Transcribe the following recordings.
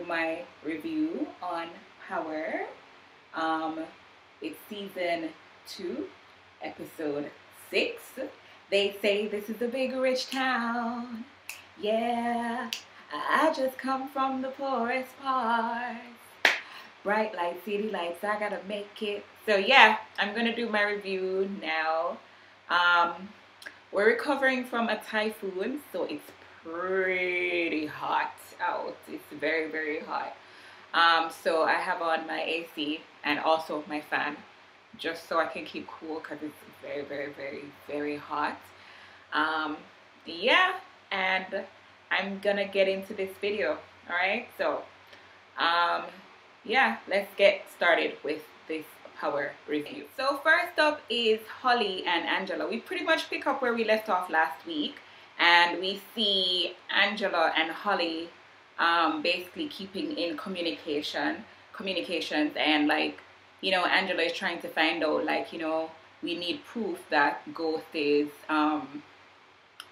my review on Power. It's season 2, episode 6. They say this is a big rich town. Yeah, I just come from the poorest parts. Bright lights, city lights, I gotta make it. So yeah, I'm gonna do my review now. We're recovering from a typhoon, so it's pretty hot out. It's very, very hot. So I have on my AC and also my fan just so I can keep cool because it's very, very, very, very hot. Yeah, and I'm gonna get into this video. All right, so yeah, let's get started with this Power review. So first up is Holly and Angela. We pretty much pick up where we left off last week, and we see Angela and Holly basically keeping in communications, and like, you know, Angela is trying to find out, like, you know, we need proof that Ghost is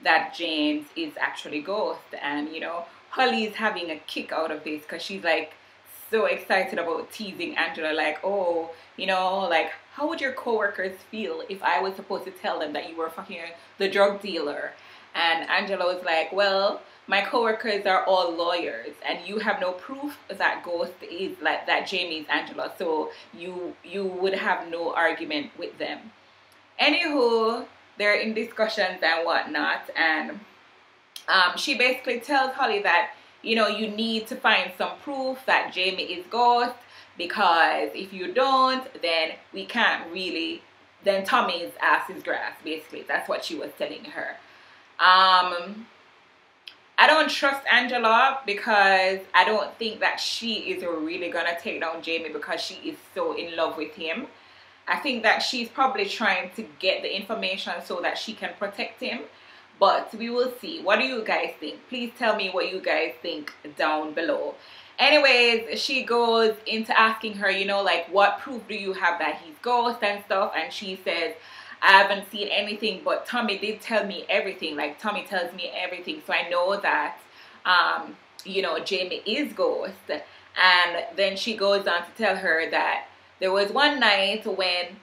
that James is actually Ghost. And you know, Holly is having a kick out of this because she's like so excited about teasing Angela, like, oh, you know, like, how would your coworkers feel if I was supposed to tell them that you were fucking the drug dealer? And Angela was like, well, my coworkers are all lawyers and you have no proof that Ghost is, like, that Jamie is Angela, so you would have no argument with them. Anywho, they're in discussions and whatnot, and she basically tells Holly that, you know, you need to find some proof that Jamie is Ghost, because if you don't, then we can't really, then Tommy's ass is grass, basically. That's what she was telling her. I don't trust Angela because I don't think that she is really gonna take down Jamie because she is so in love with him. I think that she's probably trying to get the information so that she can protect him. But we will see. What do you guys think? Please tell me what you guys think down below. Anyways, she goes into asking her, you know, like, what proof do you have that he's Ghost and stuff? And she says, I haven't seen anything, but Tommy did tell me everything. Like, Tommy tells me everything. So I know that, you know, Jamie is Ghost. And then she goes on to tell her that there was one night when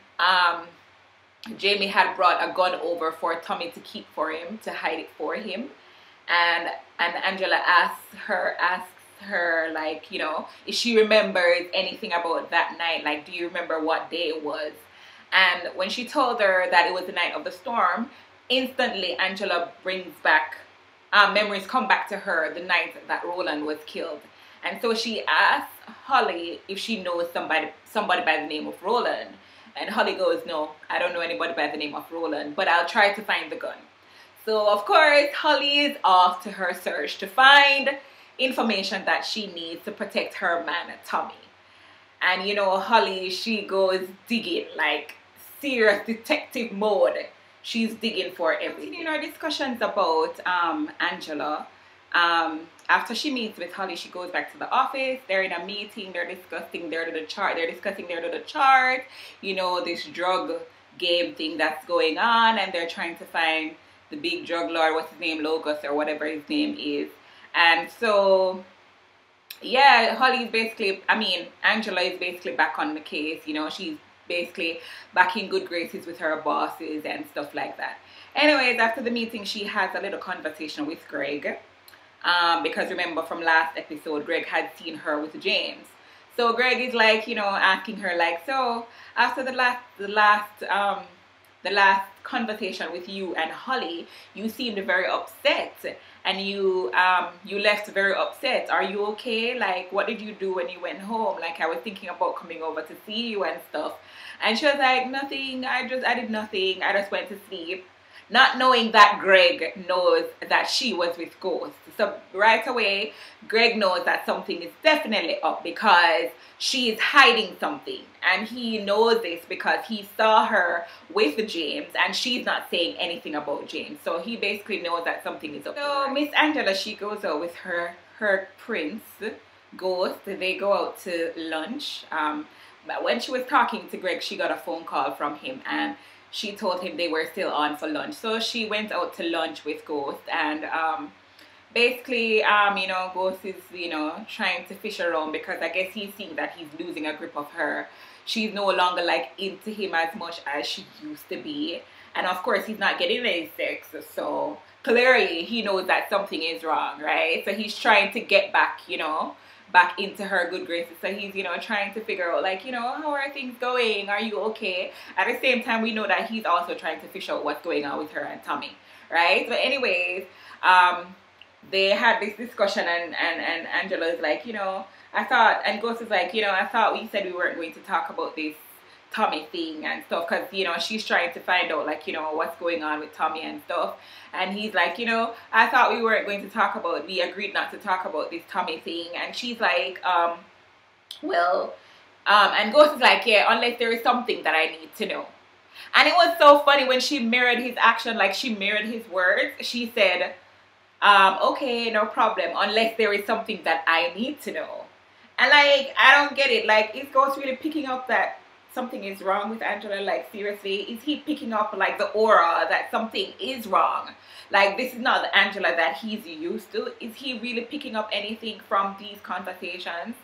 Jamie had brought a gun over for Tommy to keep for him, to hide it for him. And Angela asks her, like, you know, if she remembers anything about that night. Like, do you remember what day it was? And when she told her that it was the night of the storm, instantly Angela brings back, memories come back to her the night that Roland was killed. And so she asks Holly if she knows somebody by the name of Roland. And Holly goes, no, I don't know anybody by the name of Roland, but I'll try to find the gun. So of course, Holly is off to her search to find information that she needs to protect her man, Tommy. And you know, Holly, she goes digging, like serious detective mode. She's digging for everything. In our discussions about Angela, after she meets with Holly, she goes back to the office. They're in a meeting. They're discussing their little chart. You know, this drug game thing that's going on, and they're trying to find the big drug lord. What's his name? Logos or whatever his name is. And so, yeah, Holly is basically, I mean, Angela is basically back on the case. You know, she's basically back in good graces with her bosses and stuff like that. Anyways, after the meeting, she has a little conversation with Greg. Because remember from last episode, Greg had seen her with James. So Greg is like, you know, asking her, like, so after the last conversation with you and Holly, you seemed very upset, and you left very upset. Are you okay? Like, what did you do when you went home? Like, I was thinking about coming over to see you and stuff. And she was like, nothing. I did nothing. I just went to sleep. Not knowing that Greg knows that she was with Ghost. So right away, Greg knows that something is definitely up because she is hiding something. And he knows this because he saw her with James and she's not saying anything about James. So he basically knows that something is up. So Miss Angela, she goes out with her prince, Ghost. They go out to lunch. But when she was talking to Greg, she got a phone call from him and she told him they were still on for lunch. So she went out to lunch with Ghost, and basically, you know, Ghost is, you know, trying to fish around because I guess he's seeing that he's losing a grip of her. She's no longer like into him as much as she used to be. And of course, he's not getting any sex. So clearly, he knows that something is wrong, right? So he's trying to get back, you know, back into her good graces. So he's, you know, trying to figure out, like, you know, how are things going? Are you okay? At the same time, we know that he's also trying to fish out what's going on with her and Tommy, right? But anyways, they had this discussion, and Angela is like, you know, I thought, and Ghost is like, you know, I thought we said we weren't going to talk about this Tommy thing and stuff, because, you know, she's trying to find out, like, you know, what's going on with Tommy and stuff. And he's like, you know, I thought we weren't going to talk about, we agreed not to talk about this Tommy thing. And she's like, well, and Ghost is like, yeah, unless there is something that I need to know. And it was so funny when she mirrored his action, like she mirrored his words. She said, okay, no problem, unless there is something that I need to know. And like, I don't get it. Like, is Ghost really picking up that something is wrong with Angela? Like, seriously, is he picking up like the aura that something is wrong? Like, this is not the Angela that he's used to. Is he really picking up anything from these conversations?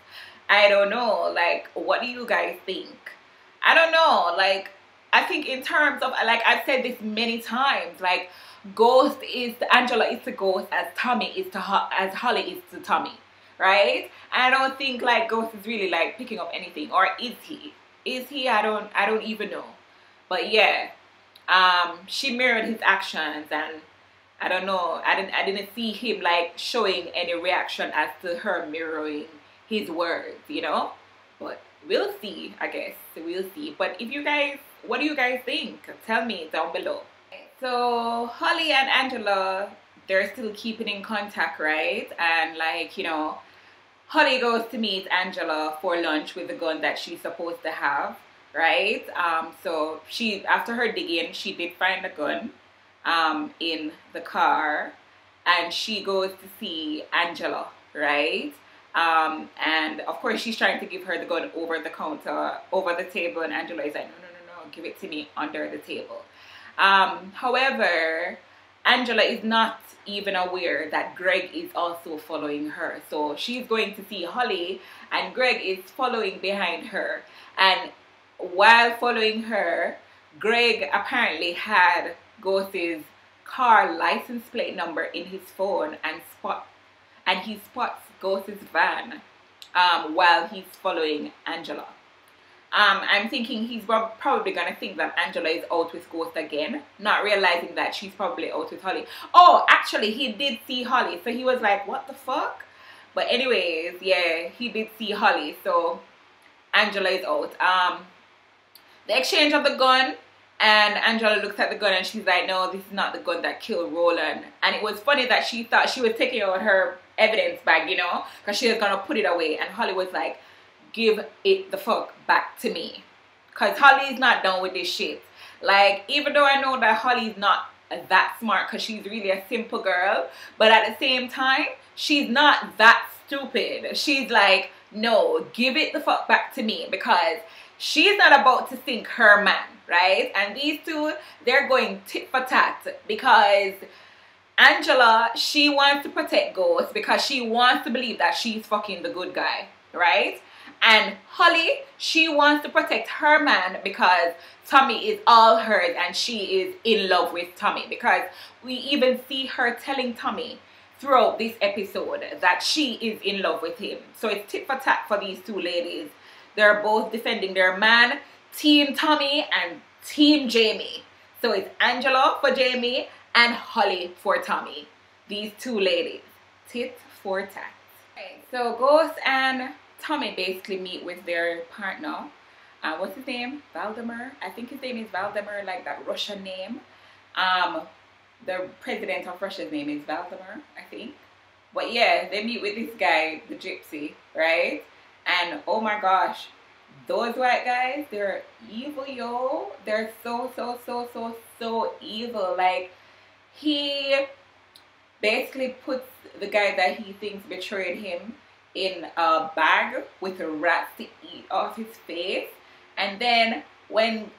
I don't know. Like, what do you guys think? I don't know. Like, I think in terms of, like, I've said this many times, like, Ghost is to Angela is to Ghost as Tommy is to as Holly is to Tommy, right? I don't think like Ghost is really like picking up anything, or is he? Is he? I don't even know. But yeah, she mirrored his actions, and I don't know. I didn't see him like showing any reaction as to her mirroring his words, you know. But we'll see. I guess we'll see. But if you guys, what do you guys think? Tell me down below. So Holly and Angela, they're still keeping in contact, right? And like, you know, Holly goes to meet Angela for lunch with the gun that she's supposed to have, right? So she, after her digging, she did find the gun in the car, and she goes to see Angela, right? And of course she's trying to give her the gun over the counter, over the table, and Angela is like, no, give it to me under the table. However, Angela is not even aware that Greg is also following her. So she's going to see Holly, and Greg is following behind her. And while following her, Greg apparently had Ghost's car license plate number in his phone, and he spots Ghost's van while he's following Angela. I'm thinking he's probably gonna think that Angela is out with Ghost again, not realizing that she's probably out with Holly. Oh, actually, he did see Holly, so he was like, what the fuck? But anyways, yeah, he did see Holly, so Angela is out. The exchange of the gun, and Angela looks at the gun and she's like, no, this is not the gun that killed Roland. And it was funny that she thought she was taking out her evidence bag, you know, because she was gonna put it away, and Holly was like, give it the fuck back to me, because Holly's not done with this shit. Like, even though I know that Holly's not that smart, because she's really a simple girl, but at the same time, she's not that stupid. She's like, no, give it the fuck back to me, because she's not about to sink her man, right? And these two, they're going tit for tat, because Angela, she wants to protect Ghost because she wants to believe that she's fucking the good guy, right? And Holly, she wants to protect her man because Tommy is all hers and she is in love with Tommy, because we even see her telling Tommy throughout this episode that she is in love with him. So it's tit for tat for these two ladies. They're both defending their man, Team Tommy and Team Jamie. So it's Angela for Jamie and Holly for Tommy. These two ladies, tit for tat. Okay, so Ghost and Tommy basically meet with their partner. What's his name? Valdemar. I think his name is Valdemar, like that Russian name. The president of Russia's name is Valdemar, I think. But yeah, they meet with this guy, the gypsy, right? And oh my gosh, those white guys, they're evil, yo. They're so evil. Like, he basically puts the guy that he thinks betrayed him in a bag with rats to eat off his face, and then when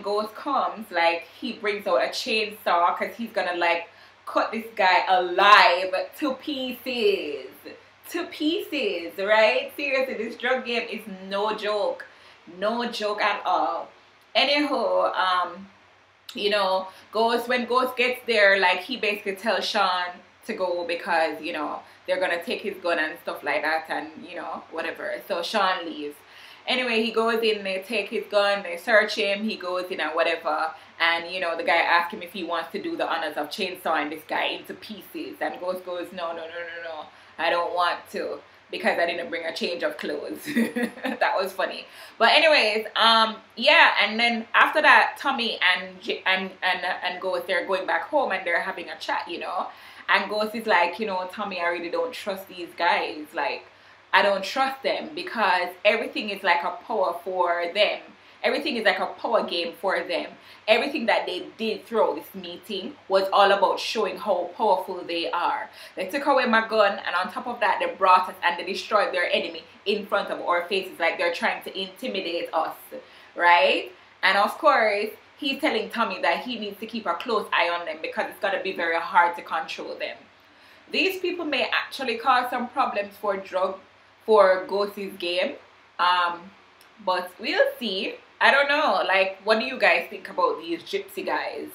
Ghost comes, like, he brings out a chainsaw because he's gonna like cut this guy alive to pieces. To pieces, right? Seriously, this drug game is no joke. No joke at all. Anyhow, you know, when Ghost gets there, like, he basically tells Sean to go because, you know, they're gonna take his gun and stuff like that, and, you know, whatever. So Sean leaves. Anyway, he goes in, they take his gun, they search him, he goes in and whatever, and, you know, the guy asks him if he wants to do the honors of chainsawing this guy into pieces, and Ghost goes, no, I don't want to, because I didn't bring a change of clothes. That was funny. But anyways, yeah, and then after that, Tommy and Ghost, they're going back home and they're having a chat, you know, and Ghost is like, you know, Tommy, I really don't trust these guys, like, I don't trust them because everything is like a power for them. Everything is like a power game for them. Everything that they did throughout this meeting was all about showing how powerful they are. They took away my gun, and on top of that, they brought us and they destroyed their enemy in front of our faces, like they're trying to intimidate us, right? And of course, he's telling Tommy that he needs to keep a close eye on them because it's going to be very hard to control them. These people may actually cause some problems for Ghost's game, but we'll see. I don't know, like, what do you guys think about these gypsy guys?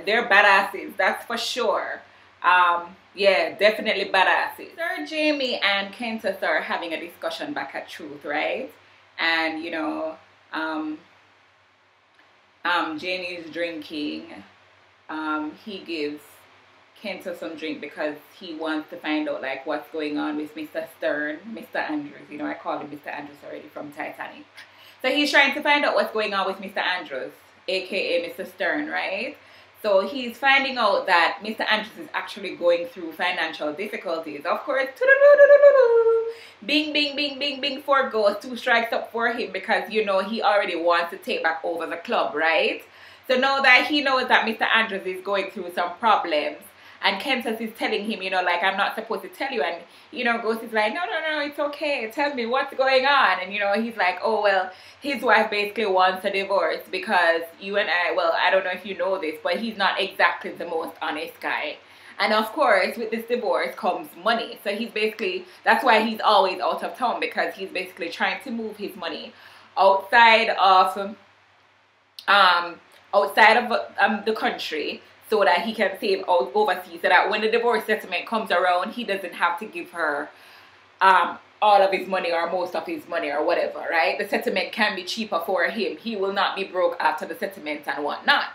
They're badasses, that's for sure. Yeah, definitely badasses. Sir Jamie and Kentus are having a discussion back at Truth, right? And, you know, Jamie is drinking. He gives Kentus some drink because he wants to find out, like, what's going on with Mr. Stern, Mr. Andrews. You know, I called him Mr. Andrews already from Titanic. So he's trying to find out what's going on with Mr. Andrews, aka Mr. Stern, right? So he's finding out that Mr. Andrews is actually going through financial difficulties. Of course, bing, bing, bing, bing, bing for Ghost. 2 strikes up for him because, you know, he already wants to take back over the club, right? So now that he knows that Mr. Andrews is going through some problems, and Kentus is telling him, you know, like, I'm not supposed to tell you. And, you know, Ghost is like, no, it's okay. Tell me what's going on. And, you know, he's like, oh, well, his wife basically wants a divorce because you and I, well, I don't know if you know this, but he's not exactly the most honest guy. And, of course, with this divorce comes money. So he's basically, that's why he's always out of town, because he's basically trying to move his money outside of the country, so that he can save out overseas, so that when the divorce settlement comes around, he doesn't have to give her all of his money or most of his money or whatever, right? The settlement can be cheaper for him. He will not be broke after the settlement and whatnot,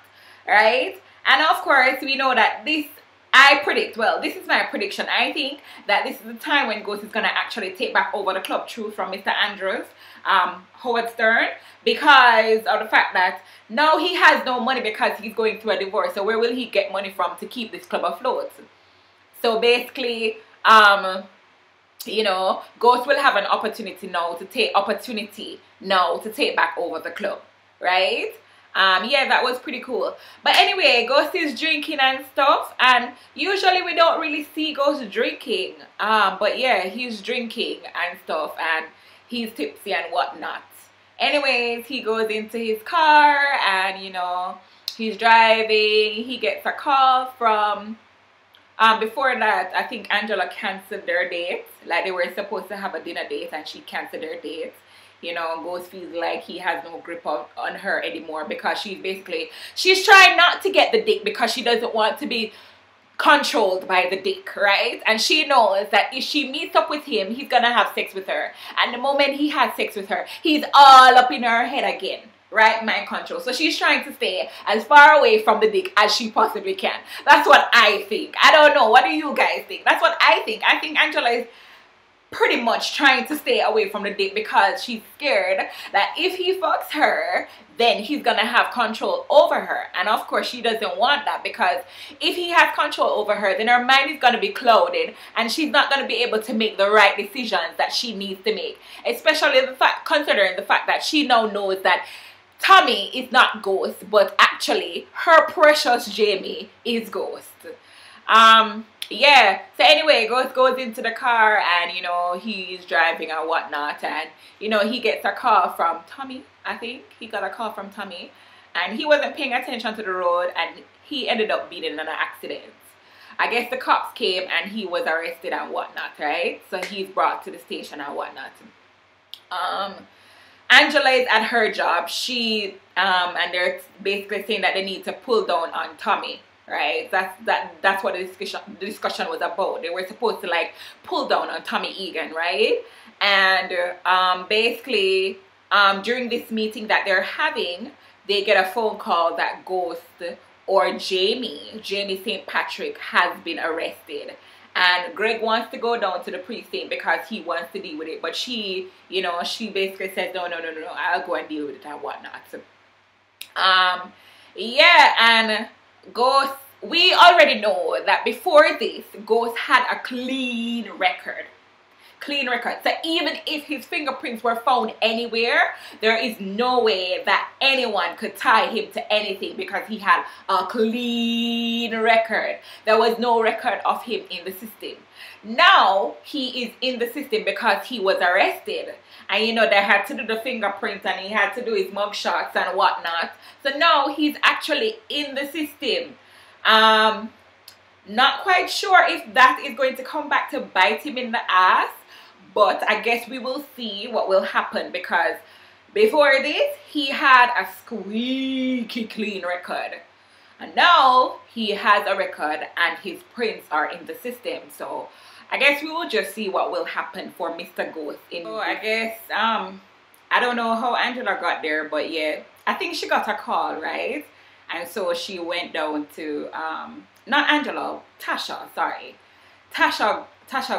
right? And of course, we know that this is my prediction. I think that this is the time when Ghost is going to actually take back over the club Truth from Mr. Andrews, Howard Stern, because of the fact that now he has no money because he's going through a divorce. So where will he get money from to keep this club afloat? So basically, you know, Ghost will have an opportunity now to take back over the club, right? Yeah, that was pretty cool. But anyway, Ghost is drinking and stuff, and usually we don't really see Ghost drinking, but yeah, he's drinking and stuff, and he's tipsy and whatnot. Anyways, he goes into his car, and, you know, he's driving. He gets a call from, before that, I think Angela canceled their date. Like, they were supposed to have a dinner date, and she canceled their date. You know, Ghost feels like he has no grip on her anymore, because she's trying not to get the dick because she doesn't want to be controlled by the dick, right? And she knows that if she meets up with him, he's gonna have sex with her, and the moment he has sex with her, he's all up in her head again, right? Mind control. So she's trying to stay as far away from the dick as she possibly can. That's what I think. I don't know, what do you guys think? That's what I think. I think Angela is pretty much trying to stay away from the dick because she's scared that if he fucks her, then he's gonna have control over her. And of course, she doesn't want that, because if he has control over her, then her mind is gonna be clouded and she's not gonna be able to make the right decisions that she needs to make, especially considering the fact that she now knows that Tommy is not Ghost, but actually her precious Jamie is Ghost. Yeah, so anyway, Ghost goes into the car, and, you know, he's driving and whatnot, and, you know, he gets a call from Tommy. I think he got a call from Tommy, and he wasn't paying attention to the road, and he ended up being in an accident. I guess the cops came and he was arrested and whatnot, right? So he's brought to the station and whatnot. Angela is at her job. She and they're basically saying that they need to pull down on Tommy, right? That's what the discussion was about. They were supposed to like pull down on Tommy Egan, right? And basically during this meeting that they're having, they get a phone call that Ghost or Jamie St. Patrick has been arrested. And Greg wants to go down to the precinct because he wants to deal with it. But she, you know, she basically says, no, I'll go and deal with it and whatnot. Yeah, and Ghost, we already know that before this, Ghost had a clean record. So even if his fingerprints were found anywhere, there is no way that anyone could tie him to anything because he had a clean record. There was no record of him in the system. Now he is in the system because he was arrested, and you know they had to do the fingerprints and he had to do his mugshots and whatnot. So now he's actually in the system. Not quite sure if that is going to come back to bite him in the ass, but I guess we will see what will happen, because before this, he had a squeaky clean record. And now he has a record and his prints are in the system. So I guess we will just see what will happen for Mr. Ghost. So I guess, I don't know how Angela got there, but yeah, I think she got a call, right? And so she went down to, not Angela, Tasha, sorry. Tasha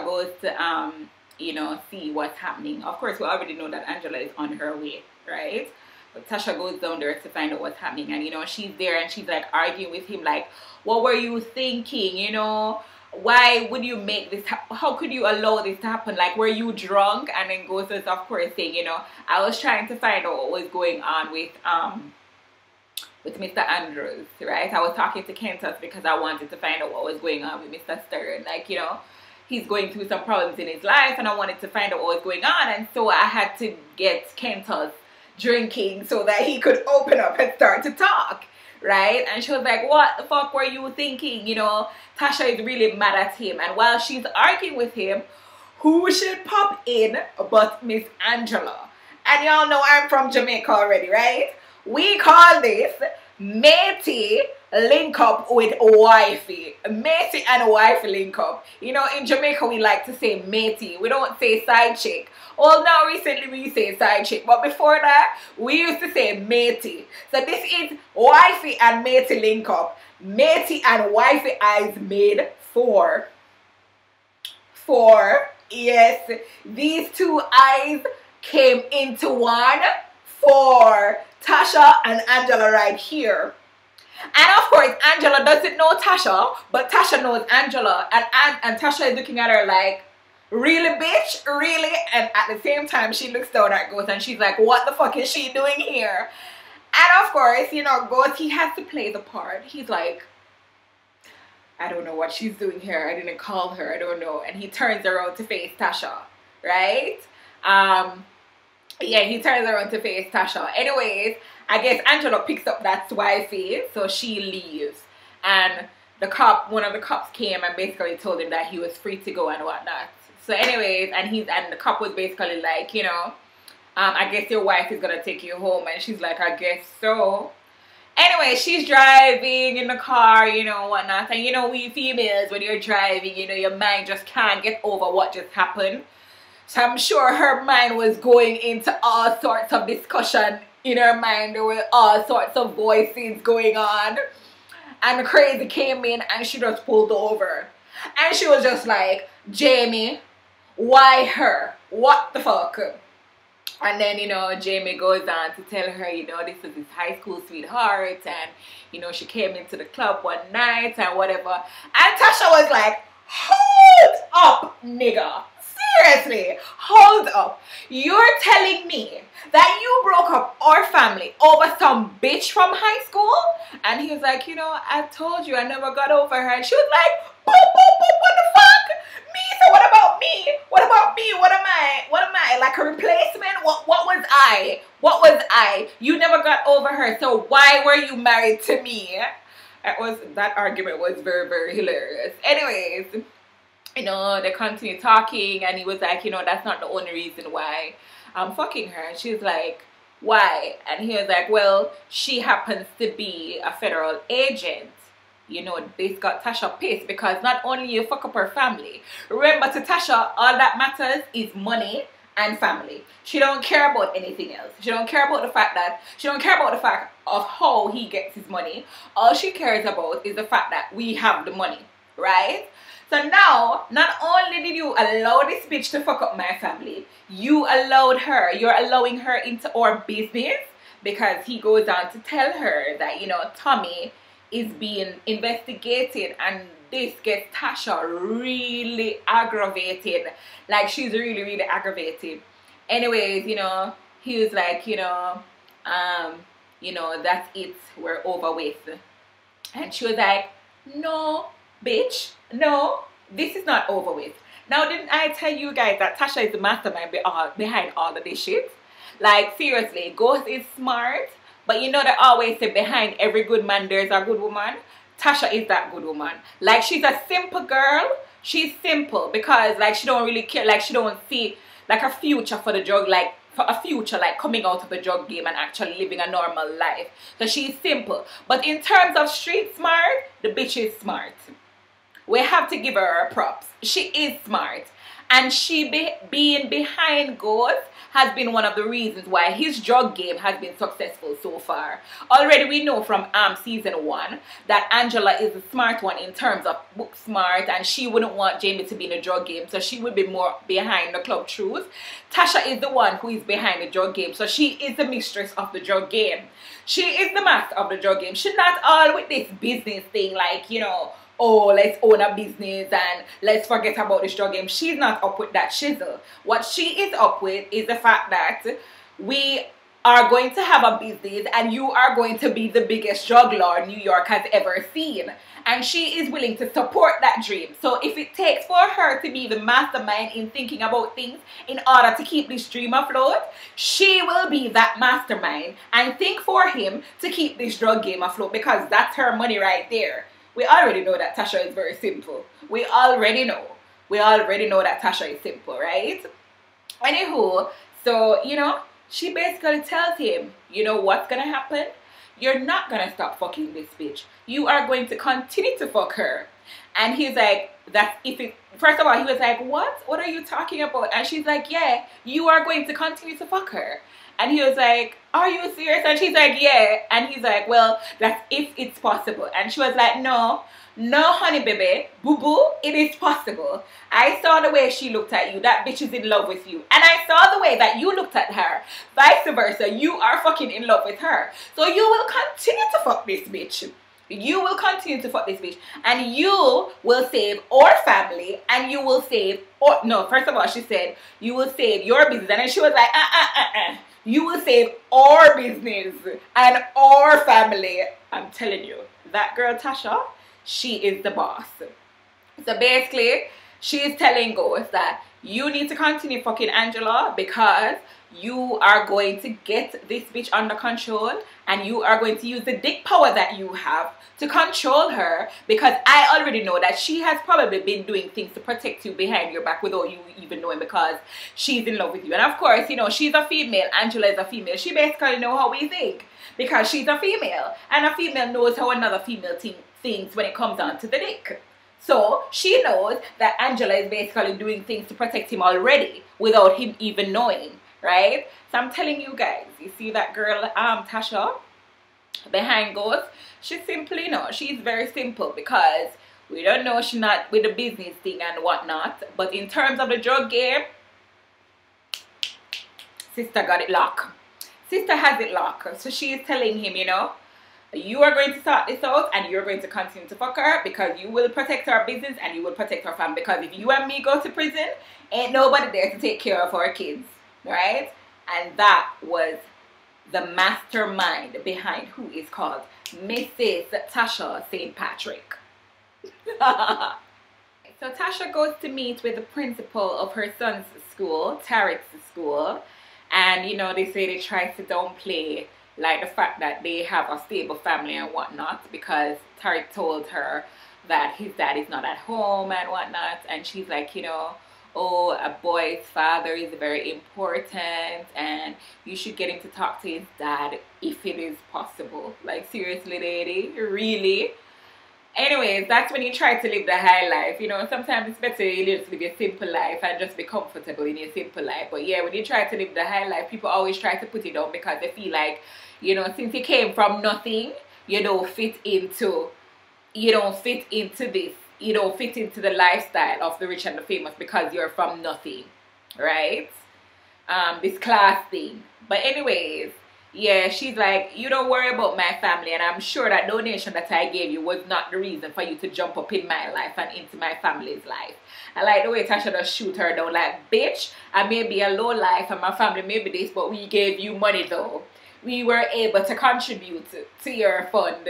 goes to, you know, see what's happening. Of course, we already know that Angela is on her way, right? But Tasha goes down there to find out what's happening. And, you know, she's there and she's like arguing with him, like, what were you thinking? You know, why would you make this how could you allow this to happen? Like, were you drunk? And then Ghost is, of course, saying, you know, I was trying to find out what was going on with Mr. Andrews, right? I was talking to Kentus because I wanted to find out what was going on with Mr. Stern. Like, you know, he's going through some problems in his life and I wanted to find out what was going on, and so I had to get Kentus drinking so that he could open up and start to talk, right? And she was like, what the fuck were you thinking? You know, Tasha is really mad at him, and while she's arguing with him, who should pop in but Miss Angela? And y'all know I'm from Jamaica already, right? We call this matey link up with wifey. Matey and wifey link up. You know, in Jamaica we like to say matey. We don't say side chick. Well, now recently we say side chick, but before that we used to say matey. So this is wifey and matey link up. Matey and wifey eyes made four. Yes, these two eyes came into one. For Tasha and Angela right here. And of course, Angela doesn't know Tasha, but Tasha knows Angela. And Tasha is looking at her like, really, bitch? Really? And at the same time, she looks down at Ghost and she's like, what the fuck is she doing here? And of course, you know, Ghost, he has to play the part. He's like, I don't know what she's doing here. I didn't call her. I don't know. And he turns around to face Tasha, right? Yeah, he turns around to face Tasha. Anyways, I guess Angela picks up that wifey, so she leaves. And one of the cops came and basically told him that he was free to go and whatnot. So anyways, and the cop was basically like, you know, I guess your wife is gonna take you home. And she's like, I guess so. Anyway, she's driving in the car, you know, whatnot. And you know, we females, when you're driving, you know, your mind just can't get over what just happened. So I'm sure her mind was going into all sorts of discussion in her mind. There were all sorts of voices going on. And Crazy came in and she just pulled over. And she was just like, Jamie, why her? What the fuck? And then, you know, Jamie goes on to tell her, you know, this is his high school sweetheart. And, you know, she came into the club one night and whatever. And Tasha was like, hold up, nigga. Seriously, hold up. You're telling me that you broke up our family over some bitch from high school? And he was like, you know, I told you I never got over her. And she was like, boop, boop, boop, what the fuck? Me, so what about me? What about me? What am I? What am I? Like a replacement? What was I? What was I? You never got over her, so why were you married to me? That argument was very, very hilarious. Anyways, you know, they continue talking, and he was like, you know, that's not the only reason why I'm fucking her. And she's like, why? And he was like, well, she happens to be a federal agent. You know, this got Tasha pissed because not only you fuck up her family. Remember, to Tasha, all that matters is money and family. She don't care about anything else. She don't care about the fact of how he gets his money. All she cares about is the fact that we have the money, right? So now, not only did you allow this bitch to fuck up my family, you're allowing her into our business, because he goes on to tell her that, you know, Tommy is being investigated, and this gets Tasha really aggravated. Like, she's really, really aggravated. Anyways, you know, he was like, you know, that's it, we're over with. And she was like, no, bitch, no, this is not over with. Now, didn't I tell you guys that Tasha is the mastermind behind all of this shit? Like, seriously, Ghost is smart, but you know they always say behind every good man there's a good woman. Tasha is that good woman. Like, she's a simple girl. She's simple because, like, she don't really care. Like, she don't see, like, a future for the drug, like, for a future, like, coming out of the drug game and actually living a normal life. So she's simple. But in terms of street smart, the bitch is smart. We have to give her her props. She is smart. And she being behind Ghost has been one of the reasons why his drug game has been successful so far. Already we know from season 1 that Angela is the smart one in terms of book smart, and she wouldn't want Jamie to be in the drug game, so she would be more behind the club truth. Tasha is the one who is behind the drug game, so she is the mistress of the drug game. She is the master of the drug game. She's not all with this business thing, like, you know, oh, let's own a business and let's forget about this drug game. She's not up with that shizzle. What she is up with is the fact that we are going to have a business and you are going to be the biggest drug lord New York has ever seen. And she is willing to support that dream. So if it takes for her to be the mastermind in thinking about things in order to keep this dream afloat, she will be that mastermind and think for him to keep this drug game afloat, because that's her money right there. We already know that Tasha is very simple. We already know that Tasha is simple, right? Anywho, so, you know, she basically tells him, you know what's gonna happen? You're not gonna stop fucking this bitch. You are going to continue to fuck her. And he's like, first of all, he was like, what? What are you talking about? And she's like, yeah, you are going to continue to fuck her. And he was like, are you serious? And she's like, yeah. And he's like, well, that's if it's possible. And she was like, no, honey baby, boo-boo, it is possible. I saw the way she looked at you. That bitch is in love with you. And I saw the way that you looked at her. Vice versa, you are fucking in love with her. So you will continue to fuck this bitch. You will continue to fuck this bitch. And you will save our family. And you will save, no, first of all, she said, you will save your business. And then she was like, you will save our business and our family. I'm telling you, that girl Tasha, she is the boss. So basically, she is telling Ghost that you need to continue fucking Angela because you are going to get this bitch under control and you are going to use the dick power that you have to control her, because I already know that she has probably been doing things to protect you behind your back without you even knowing, because she's in love with you. And of course, you know, she's a female. Angela is a female. She basically knows how we think because she's a female, and a female knows how another female thinks when it comes down to the dick. So she knows that Angela is basically doing things to protect him already without him even knowing, right? So I'm telling you guys, you see that girl, Tasha, behind Ghost, she's simply, you know, she's very simple, because we don't know she's not with the business thing and whatnot, but in terms of the drug game, sister got it locked. Sister has it locked. So she is telling him, you know, you are going to sort this out and you're going to continue to fuck her because you will protect our business and you will protect our family, because if you and me go to prison, ain't nobody there to take care of our kids, right? And that was the mastermind behind who is called Mrs. Tasha St. Patrick. So Tasha goes to meet with the principal of her son's school, Tariq's school, and you know, they say they try to downplay like the fact that they have a stable family and whatnot, because Tariq told her that his dad is not at home and whatnot, and she's like, you know, oh, a boy's father is very important and you should get him to talk to his dad if it is possible. Like, seriously, lady, really? Anyways, that's when you try to live the high life. You know, sometimes it's better you just live a simple life and just be comfortable in your simple life. But yeah, when you try to live the high life, people always try to put it down because they feel like, you know, since you came from nothing, you don't fit into this. You don't fit into the lifestyle of the rich and the famous because you're from nothing, right? This class thing. But anyways, yeah, she's like, you don't worry about my family, and I'm sure that donation that I gave you was not the reason for you to jump up in my life and into my family's life. I like the way Tasha just shoot her down, like, bitch, I may be a low life and my family may be this, but we gave you money though. We were able to contribute to your fund,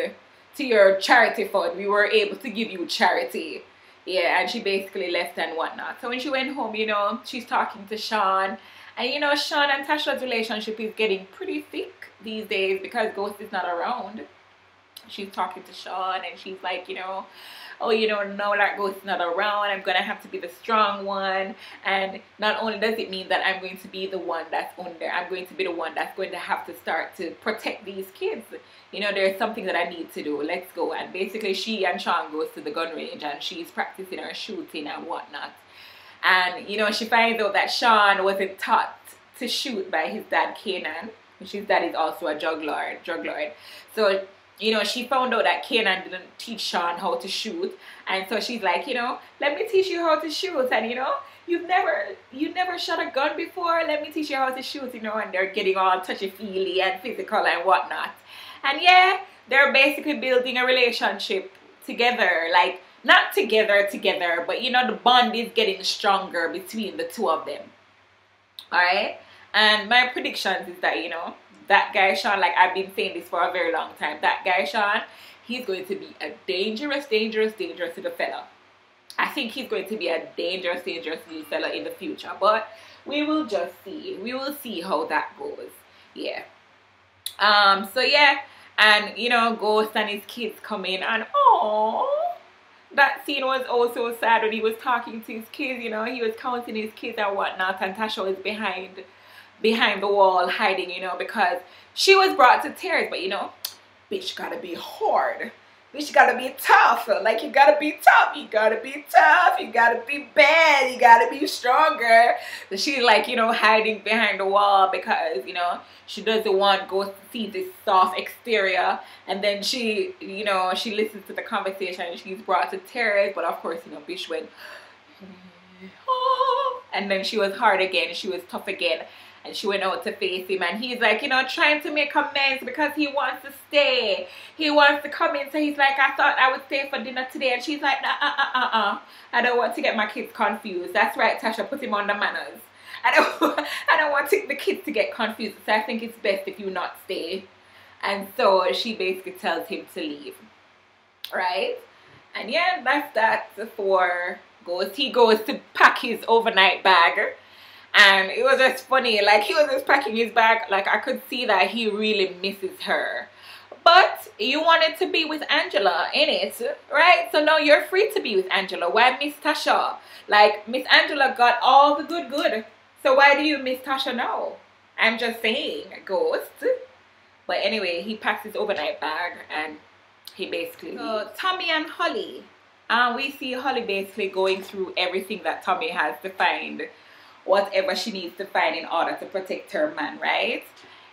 to your charity fund. We were able to give you charity. Yeah, and she basically left and whatnot. So when she went home, you know, she's talking to Sean. And you know, Sean and Tasha's relationship is getting pretty thick these days because Ghost is not around. She's talking to Sean and she's like, you know, oh, you don't know that Ghost is not around. I'm going to have to be the strong one. And not only does it mean that I'm going to be the one that's under, I'm going to be the one that's going to have to start to protect these kids. You know, there's something that I need to do. Let's go. And basically she and Sean goes to the gun range and she's practicing her shooting and whatnot. And, you know, she finds out that Sean wasn't taught to shoot by his dad, Kanan, which his dad is also a drug lord. So, you know, she found out that Kanan didn't teach Sean how to shoot. And so she's like, you know, let me teach you how to shoot. And, you know, you never shot a gun before. Let me teach you how to shoot, you know. And they're getting all touchy-feely and physical and whatnot. And, yeah, they're basically building a relationship together, like, not together, but you know, the bond is getting stronger between the two of them. Alright? And my predictions is that, you know, that guy Sean, like I've been saying this for a very long time, that guy Sean, he's going to be a dangerous little fella. I think he's going to be a dangerous little fella in the future. But we will just see. We will see how that goes. Yeah. So yeah, and you know, Ghost and his kids come in and oh, that scene was also sad when he was talking to his kids. You know, he was counting his kids and whatnot, and Tasha was behind the wall hiding, you know, because she was brought to tears. But you know, bitch gotta be hard. Bitch gotta be tough. Like, you gotta be tough. You gotta be tough. You gotta be bad. You gotta be stronger. So she's like, you know, hiding behind the wall because, you know, she doesn't want Ghost to see this soft exterior. And then she, you know, she listens to the conversation and she's brought to tears. But of course, you know, bitch went, oh, and then she was hard again. She was tough again. And she went out to face him, and he's like, you know, trying to make amends because he wants to stay. He wants to come in. So he's like, I thought I would stay for dinner today. And she's like, I don't want to get my kids confused. That's right, Tasha, put him on the manners. I don't want the kids to get confused. So I think it's best if you not stay. And so she basically tells him to leave. Right? And yeah, that's that for Ghost. He goes to pack his overnight bag. And it was just funny, like he was just packing his bag, like I could see that he really misses her. But you wanted to be with Angela, innit? Right? So now you're free to be with Angela. Why miss Tasha? Like, Miss Angela got all the good. So why do you miss Tasha now? I'm just saying, Ghost. But anyway, he packs his overnight bag and he basically... So Tommy and Holly. We see Holly basically going through everything that Tommy has to find, whatever she needs to find in order to protect her man, right?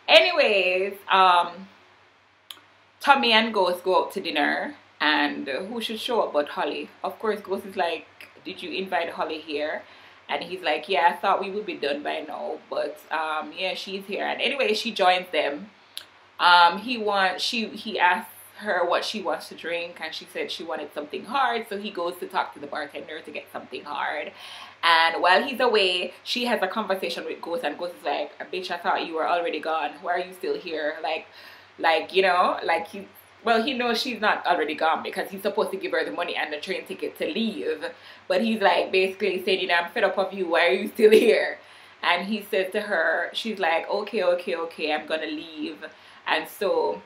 Anyways, Tommy and Ghost go out to dinner, and who should show up but Holly? Of course, Ghost is like, did you invite Holly here? And he's like, yeah, I thought we would be done by now, but yeah, she's here. And anyway, she joins them. He asked her what she wants to drink, and she said she wanted something hard, so he goes to talk to the bartender to get something hard. And while he's away, she has a conversation with Ghost, and Ghost is like, bitch, I thought you were already gone. Why are you still here? Like, you know, like well, he knows she's not already gone because he's supposed to give her the money and the train ticket to leave. But he's like basically saying, you know, I'm fed up of you. Why are you still here? And he says to her, she's like, okay, okay, okay, I'm gonna leave. And so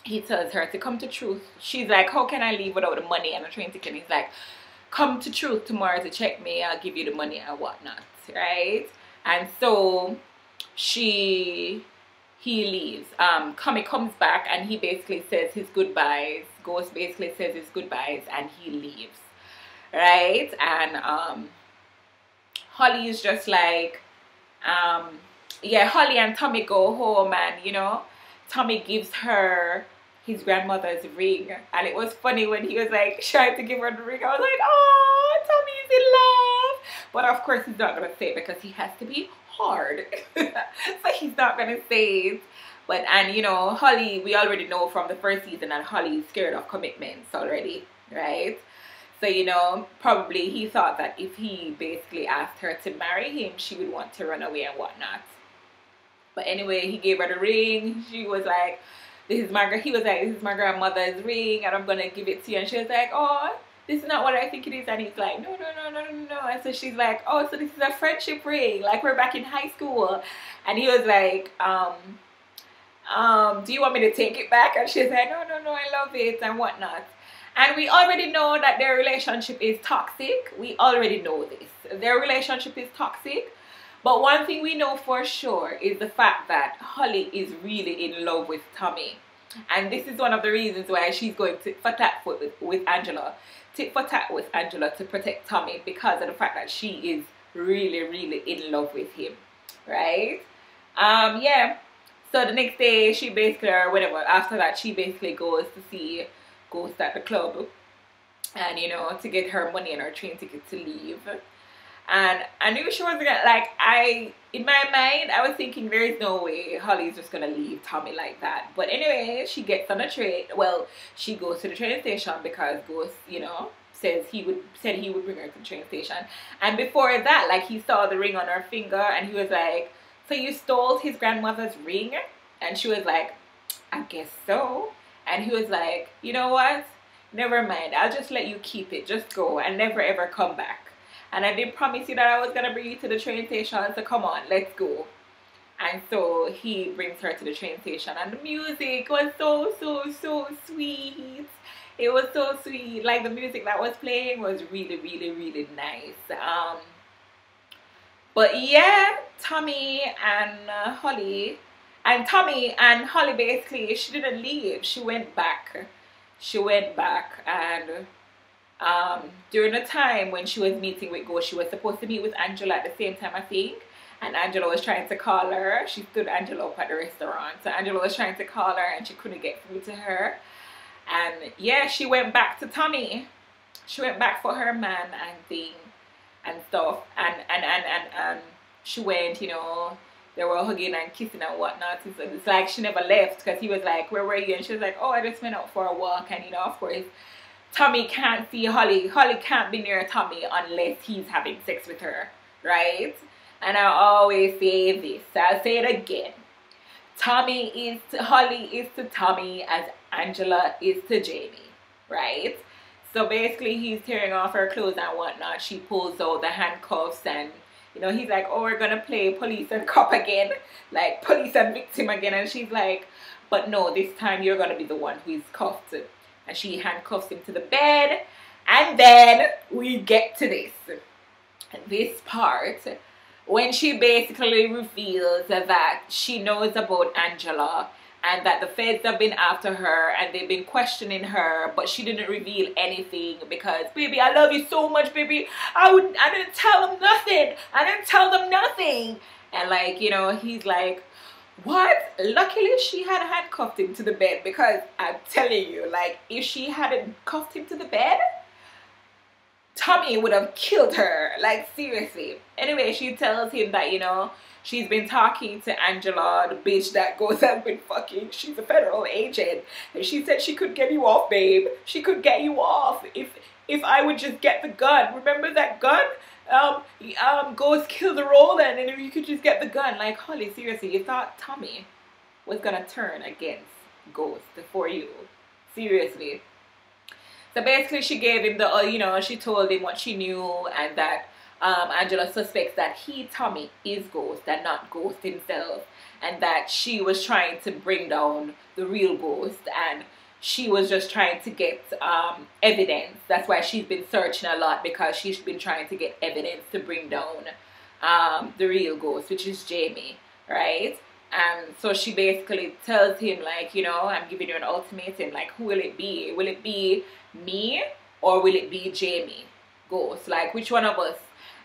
he tells her to come to Truth. She's like, how can I leave without the money and the train ticket? And he's like, come to Truth tomorrow to check me. I'll give you the money and whatnot, right? And so he leaves. Kami comes back and he basically says his goodbyes. Ghost basically says his goodbyes and he leaves, right? And Holly is just like, yeah, Holly and Tommy go home, and you know, Tommy gives her his grandmother's ring. And it was funny when he was like trying to give her the ring. I was like, oh, Tommy's in love. But of course he's not gonna say it because he has to be hard. So he's not gonna say it. But, and you know, Holly, we already know from the first season that Holly is scared of commitments already, right? So, you know, probably he thought that if he basically asked her to marry him, she would want to run away and whatnot. But anyway, he gave her the ring. She was like, he was like, this is my grandmother's ring and I'm gonna give it to you. And she was like, oh, this is not what I think it is. And he's like, no, no, no, no, no, no. And so she's like, oh, so this is a friendship ring, like we're back in high school. And he was like, do you want me to take it back? And she's like, no, no, no, I love it and whatnot. And we already know that their relationship is toxic. We already know this. Their relationship is toxic. But one thing we know for sure is the fact that Holly is really in love with Tommy. And this is one of the reasons why she's going tit for tat with Angela. Tit for tat with Angela to protect Tommy, because of the fact that she is really, really in love with him. Right? Yeah. So the next day, she basically, or whatever, after that, she basically goes to see Ghost at the club. And, you know, to get her money and her train ticket to leave. And I knew she wasn't gonna, like, in my mind, I was thinking there is no way Holly's just gonna leave Tommy like that. But anyway, she gets on a train. Well, she goes to the train station because Ghost, you know, said he would bring her to the train station. And before that, like, he saw the ring on her finger and he was like, so you stole his grandmother's ring? And she was like, I guess so. And he was like, you know what? Never mind. I'll just let you keep it. Just go and never ever come back. And I did promise you that I was going to bring you to the train station. So come on, let's go. And so he brings her to the train station. And the music was so, so, so sweet. It was so sweet. Like, the music that was playing was really, really, really nice. But yeah, Tommy and Holly. And Tommy and Holly basically, she didn't leave. She went back. She went back and during the time when she was meeting with Ghost, she was supposed to meet with Angela at the same time, I think. And Angela was trying to call her. She stood Angela up at the restaurant. So Angela was trying to call her and she couldn't get through to her. And yeah, she went back to Tommy. She went back for her man and thing and stuff. And she went, you know, they were hugging and kissing and whatnot. It's like she never left because he was like, where were you? And she was like, oh, I just went out for a walk. And, you know, of course, Tommy can't see Holly. Holly can't be near Tommy unless he's having sex with her, right? And I always say this. I'll say it again. Holly is to Tommy as Angela is to Jamie, right? So basically, he's tearing off her clothes and whatnot. She pulls out the handcuffs and, you know, he's like, oh, we're going to play police and cop again. Like, police and victim again. And she's like, but no, this time you're going to be the one who is cuffed. And she handcuffs him to the bed. And then we get to this part when she basically reveals that she knows about Angela and that the feds have been after her and they've been questioning her, but she didn't reveal anything because, baby, I love you so much, baby. I didn't tell them nothing. I didn't tell them nothing. And like, you know, he's like, what? Luckily she had handcuffed him to the bed, because I'm telling you, like, if she hadn't cuffed him to the bed, Tommy would have killed her. Like, seriously. Anyway, she tells him that, you know, she's been talking to Angela, the bitch that goes and been fucking. She's a federal agent. And she said she could get you off, babe. She could get you off if I would just get the gun. Remember that gun? Ghost killed Roland, and if you could just get the gun. Like, Holly, seriously, you thought Tommy was gonna turn against Ghost for you? Seriously. So basically she gave him the, you know, she told him what she knew, and that Angela suspects that he, Tommy, is Ghost and not Ghost himself, and that she was trying to bring down the real Ghost, and she was just trying to get evidence. That's why she's been searching a lot, because she's been trying to get evidence to bring down the real Ghost, which is Jamie, right? And so she basically tells him, like, you know, I'm giving you an ultimatum, like, who will it be? Will it be me, or will it be Jamie Ghost? Like, which one of us?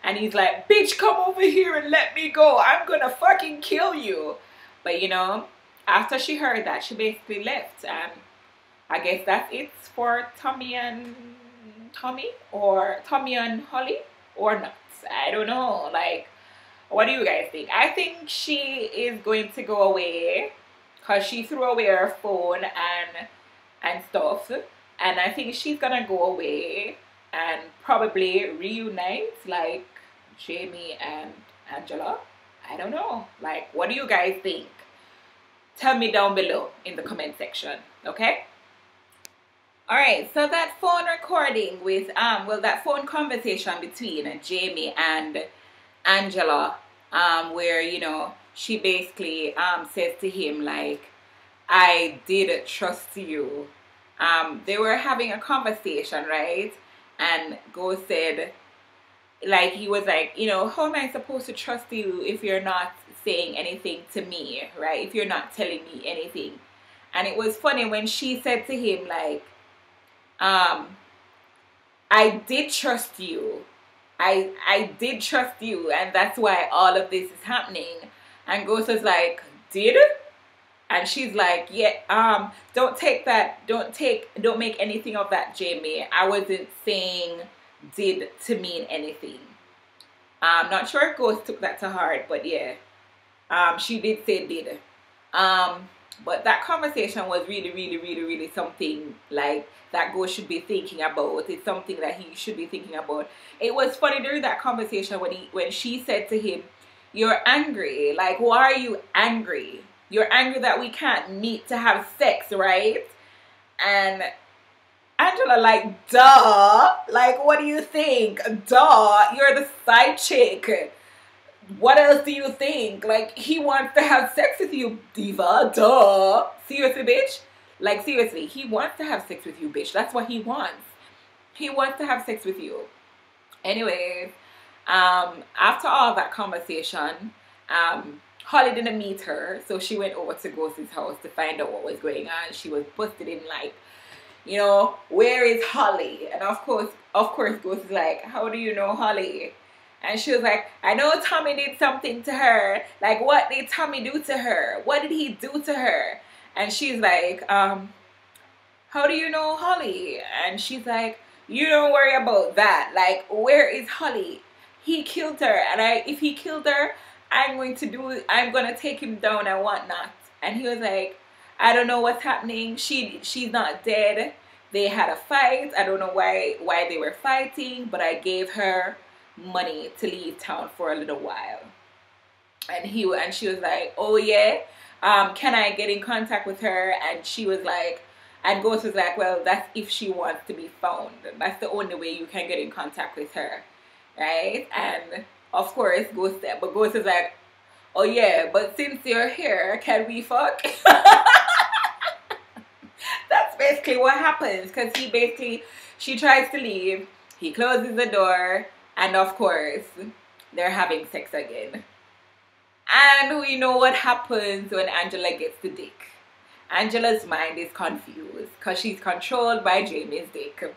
And he's like, bitch, come over here and let me go. I'm gonna fucking kill you. But, you know, after she heard that, she basically left. And I guess that's it for Tommy and Holly, or not. I don't know. Like, what do you guys think? I think she is going to go away, because she threw away her phone and stuff. And I think she's gonna go away and probably reunite, like, Jamie and Angela. I don't know. Like, what do you guys think? Tell me down below in the comment section, okay? Alright, so that phone recording with, that phone conversation between Jamie and Angela, where, you know, she basically says to him, like, I did trust you. They were having a conversation, right? And Ghost said, like, he was like, you know, how am I supposed to trust you if you're not saying anything to me, right? If you're not telling me anything. And it was funny when she said to him, like, I did trust you. I did trust you, and that's why all of this is happening. And Ghost was like, did? And she's like, yeah, don't make anything of that, Jamie. I wasn't saying did to mean anything. I'm not sure if Ghost took that to heart, but yeah, she did say did. But that conversation was really something, like, that Ghost should be thinking about. It's something that he should be thinking about. It was funny during that conversation when she said to him, you're angry. Like, why are you angry? You're angry that we can't meet to have sex, right? And Angela, like, duh. Like, what do you think? Duh. You're the side chick. What else do you think? Like, he wants to have sex with you, diva. Duh. Seriously, bitch? Like, seriously, he wants to have sex with you, bitch. That's what he wants. He wants to have sex with you. Anyways, after all that conversation, Holly didn't meet her, so she went over to Ghost's house to find out what was going on. She was busted in, like, you know, where is Holly? And of course, Ghost is like, how do you know Holly? And she was like, I know Tommy did something to her. Like, what did Tommy do to her? What did he do to her? And she's like, how do you know Holly? And she's like, you don't worry about that. Like, where is Holly? He killed her. And if he killed her, I'm going to take him down and whatnot. And he was like, I don't know what's happening. She's not dead. They had a fight. I don't know why they were fighting, but I gave her money to leave town for a little while. And she was like, oh yeah, can I get in contact with her? And she was like, and Ghost was like, well, that's if she wants to be found. That's the only way you can get in contact with her, right? And of course, Ghost is like, oh yeah, but since you're here, can we fuck? That's basically what happens, because she tries to leave, he closes the door, and of course, they're having sex again. And we know what happens when Angela gets the dick. Angela's mind is confused, because she's controlled by Jamie's dick.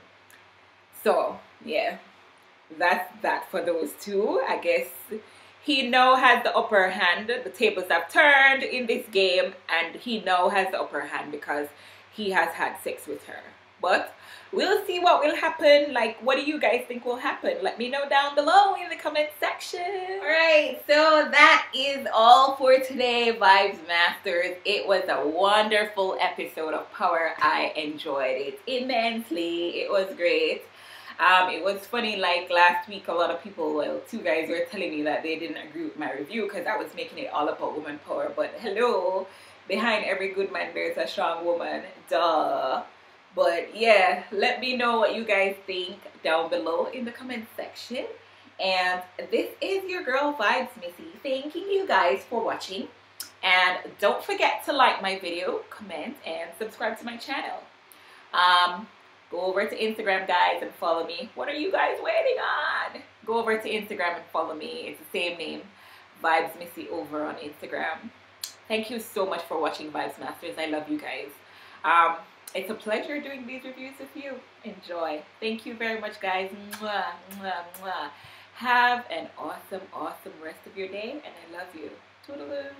So, yeah, that's that for those two. I guess he now has the upper hand. The tables have turned in this game, and he now has the upper hand because he has had sex with her. But we'll see what will happen. Like, what do you guys think will happen? Let me know down below in the comment section. Alright, so that is all for today, Vibes Masters. It was a wonderful episode of Power. I enjoyed it immensely. It was great. It was funny, like last week, a lot of people, well, two guys were telling me that they didn't agree with my review because I was making it all about woman power. But hello, behind every good man there's a strong woman. Duh. yeah, let me know what you guys think down below in the comment section. And this is your girl Vibes Missy, thanking you guys for watching. And don't forget to like my video, comment, and subscribe to my channel. Go over to Instagram, guys, and follow me. What are you guys waiting on? Go over to Instagram and follow me. It's the same name, Vibes Missy, over on Instagram. Thank you so much for watching Vibes Masters. I love you guys. It's a pleasure doing these reviews with you. Enjoy. Thank you very much, guys. Mwah, mwah, mwah. Have an awesome, awesome rest of your day, and I love you. Toodaloo.